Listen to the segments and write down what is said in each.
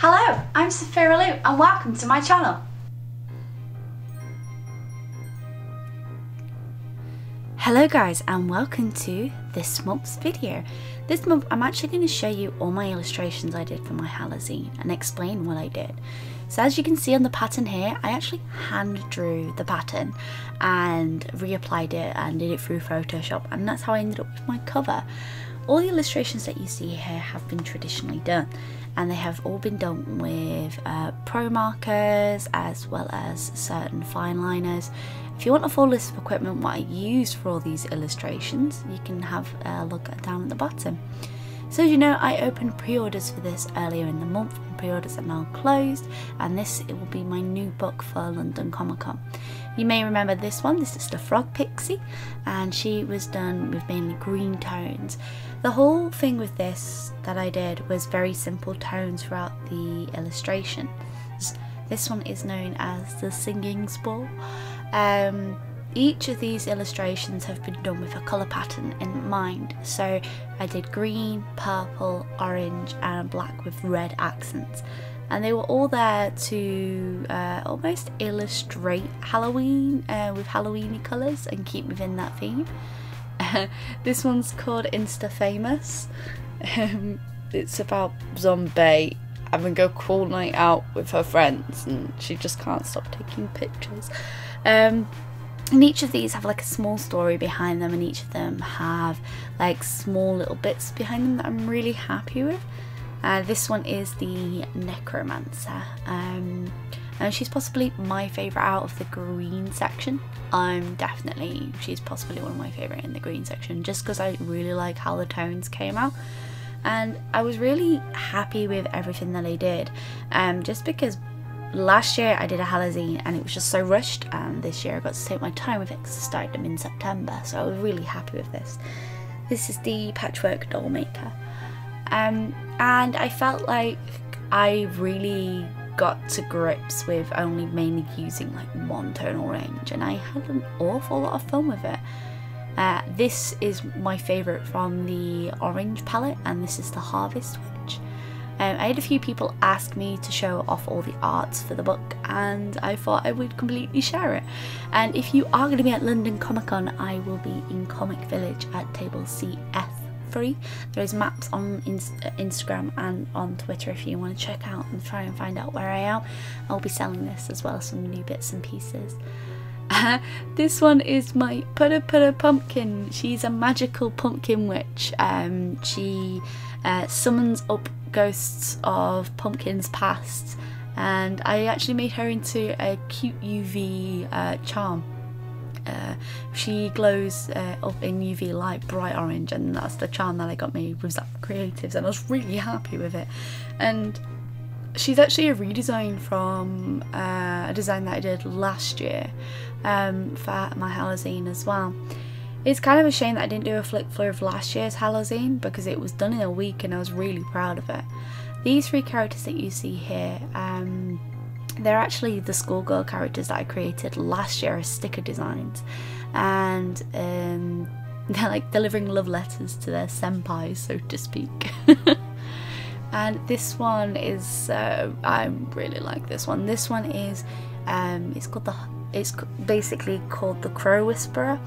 Hello, I'm Safira and welcome to my channel. Hello guys and welcome to this month's video. This month I'm actually going to show you all my illustrations I did for my Hallowzine and explain what I did. So as you can see on the pattern here, I actually hand drew the pattern and reapplied it and did it through Photoshop, and that's how I ended up with my cover. All the illustrations that you see here have been traditionally done, and they have all been done with Promarkers as well as certain fineliners. If you want a full list of equipment what I use for all these illustrations, you can have a look down at the bottom. So as you know, I opened pre-orders for this earlier in the month, and pre-orders are now closed, and it will be my new book for London Comic Con. You may remember this one. This is the Frog Pixie, and she was done with mainly green tones. The whole thing with this that I did was very simple tones throughout the illustration. This one is known as the Singing Spool. Each of these illustrations have been done with a colour pattern in mind. So I did green, purple, orange and black with red accents. And they were all there to almost illustrate Halloween with Halloweeny colours and keep within that theme. This one's called Instafamous. It's about zombie having a cool night out with her friends and she just can't stop taking pictures. And each of these have like a small story behind them, and each of them have like small little bits behind them that I'm really happy with. This one is the Necromancer, and she's possibly my favourite out of the green section. She's possibly one of my favourite in the green section, just because I really like how the tones came out. And I was really happy with everything that I did, just because last year I did a Hallowzine and it was just so rushed, and this year I got to take my time with it because I started them in September, so I was really happy with this. This is the Patchwork Doll Maker, and I felt like I really got to grips with only mainly using like one tonal range, and I had an awful lot of fun with it. This is my favourite from the orange palette, and this is the Harvest Witch. I had a few people ask me to show off all the arts for the book, and I thought I would completely share it. And if you are going to be at London Comic Con, I will be in Comic Village at table CF3. There is maps on Instagram and on Twitter if you want to check out and try and find out where I am. I'll be selling this as well as some new bits and pieces. This one is my Putta pumpkin. She's a magical pumpkin witch. She summons up ghosts of pumpkins past, and I actually made her into a cute UV charm. She glows up in UV light, bright orange, and that's the charm that I got made with Zap Creatives, and I was really happy with it. And she's actually a redesign from a design that I did last year for my Hallowzine as well. It's kind of a shame that I didn't do a flick through of last year's Hallowzine because it was done in a week and I was really proud of it. These three characters that you see here, they're actually the schoolgirl characters that I created last year as sticker designs, and they're like delivering love letters to their senpais, so to speak. And this one is, I really like this one. This one is, it's basically called the Crow Whisperer,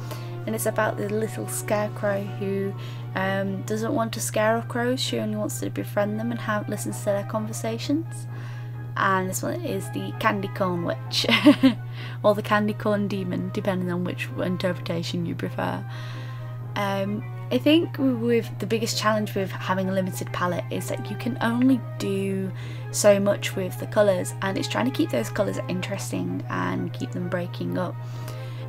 and it's about the little scarecrow who doesn't want to scare off crows. She only wants to befriend them and listens to their conversations. And this one is the Candy Corn Witch, or the Candy Corn Demon, depending on which interpretation you prefer. I think with the biggest challenge with having a limited palette is that you can only do so much with the colours, and it's trying to keep those colours interesting and keep them breaking up.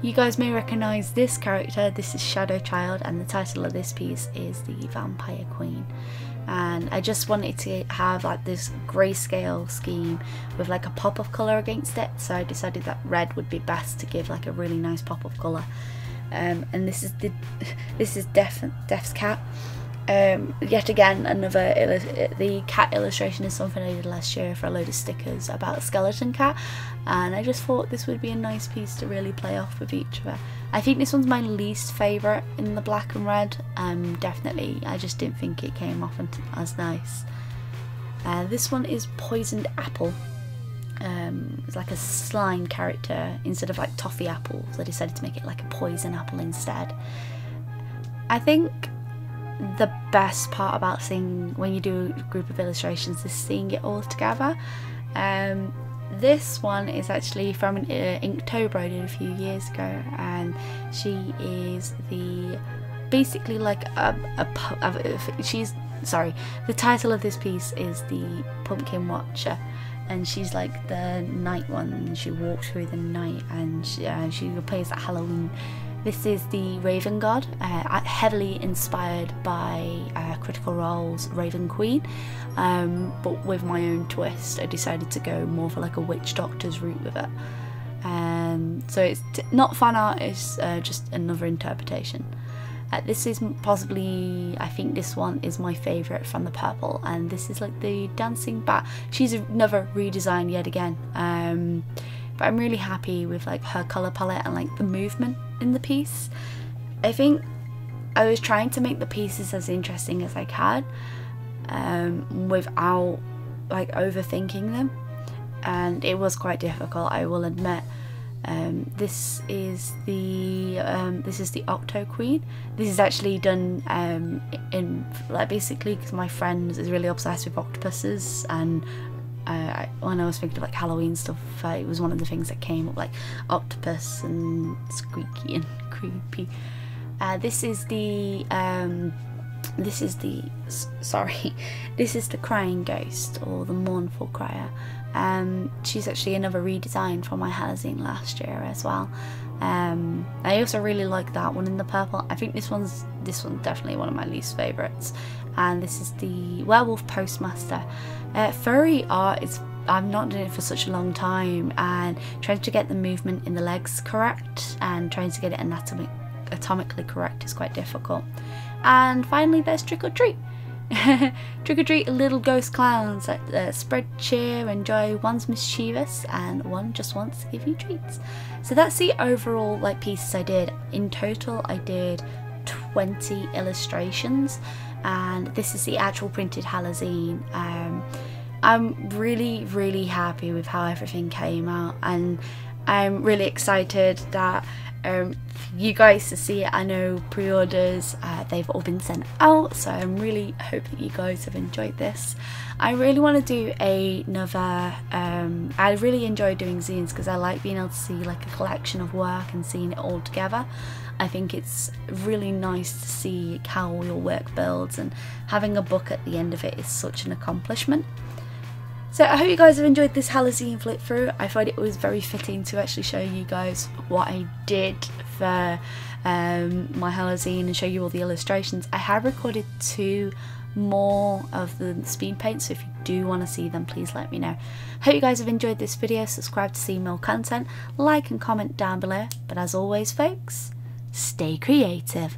You guys may recognise this character. This is Shadow Child, and the title of this piece is the Vampire Queen. And I just wanted to have like this grayscale scheme with like a pop of colour against it, so I decided that red would be best to give like a really nice pop of colour. And this is Death's cat. Yet again, the cat illustration is something I did last year for a load of stickers about a skeleton cat, and I just thought this would be a nice piece to really play off with each of it. I think this one's my least favourite in the black and red. Definitely, I just didn't think it came off as nice. This one is Poisoned Apple. It's like a slime character. Instead of like toffee apples, I decided to make it like a poison apple instead. I think the best part about seeing when you do a group of illustrations is seeing it all together. This one is actually from an Inktober I did a few years ago, and she is basically like she's sorry, the title of this piece is the Pumpkin Watcher, and she's like the night one, and she walks through the night, and she plays at Halloween. This is the Raven God, heavily inspired by Critical Role's Raven Queen, but with my own twist. I decided to go more for like a witch doctor's route with it. So it's not fan art, it's just another interpretation. This is possibly, I think this one is my favourite from the purple, and this is like the dancing bat. She's another redesign yet again, but I'm really happy with like her colour palette and like the movement in the piece. I think I was trying to make the pieces as interesting as I can, without like overthinking them, and it was quite difficult, I will admit. This is the Octo Queen. This is actually done in like basically because my friend is really obsessed with octopuses, and when I was thinking of like Halloween stuff, it was one of the things that came up, like octopus and squeaky and creepy. This is the Crying Ghost, or the Mournful Crier. She's actually another redesign from my Hallowzine last year as well. I also really like that one in the purple. I think this one's definitely one of my least favourites. And this is the Werewolf Postmaster. Furry art is, I've not done it for such a long time, and trying to get the movement in the legs correct and trying to get it anatomically correct is quite difficult. And finally there's Trick or Treat. Trick or treat, little ghost clowns that spread cheer and joy. One's mischievous and one just wants to give you treats. So that's the overall like pieces I did. In total I did 20 illustrations, and this is the actual printed Hallowzine. I'm really happy with how everything came out, and I'm really excited that you guys to see it. I know pre-orders, they've all been sent out, so I'm really hoping you guys have enjoyed this. I really want to do another, I really enjoy doing zines because I like being able to see like a collection of work and seeing it all together. I think it's really nice to see how your work builds, and having a book at the end of it is such an accomplishment. So I hope you guys have enjoyed this Hallowzine flip through. I find it was very fitting to actually show you guys what I did for my Hallowzine and show you all the illustrations. I have recorded 2 more of the speed paint, so if you do want to see them, please let me know. Hope you guys have enjoyed this video. Subscribe to see more content, like and comment down below. But as always folks, stay creative.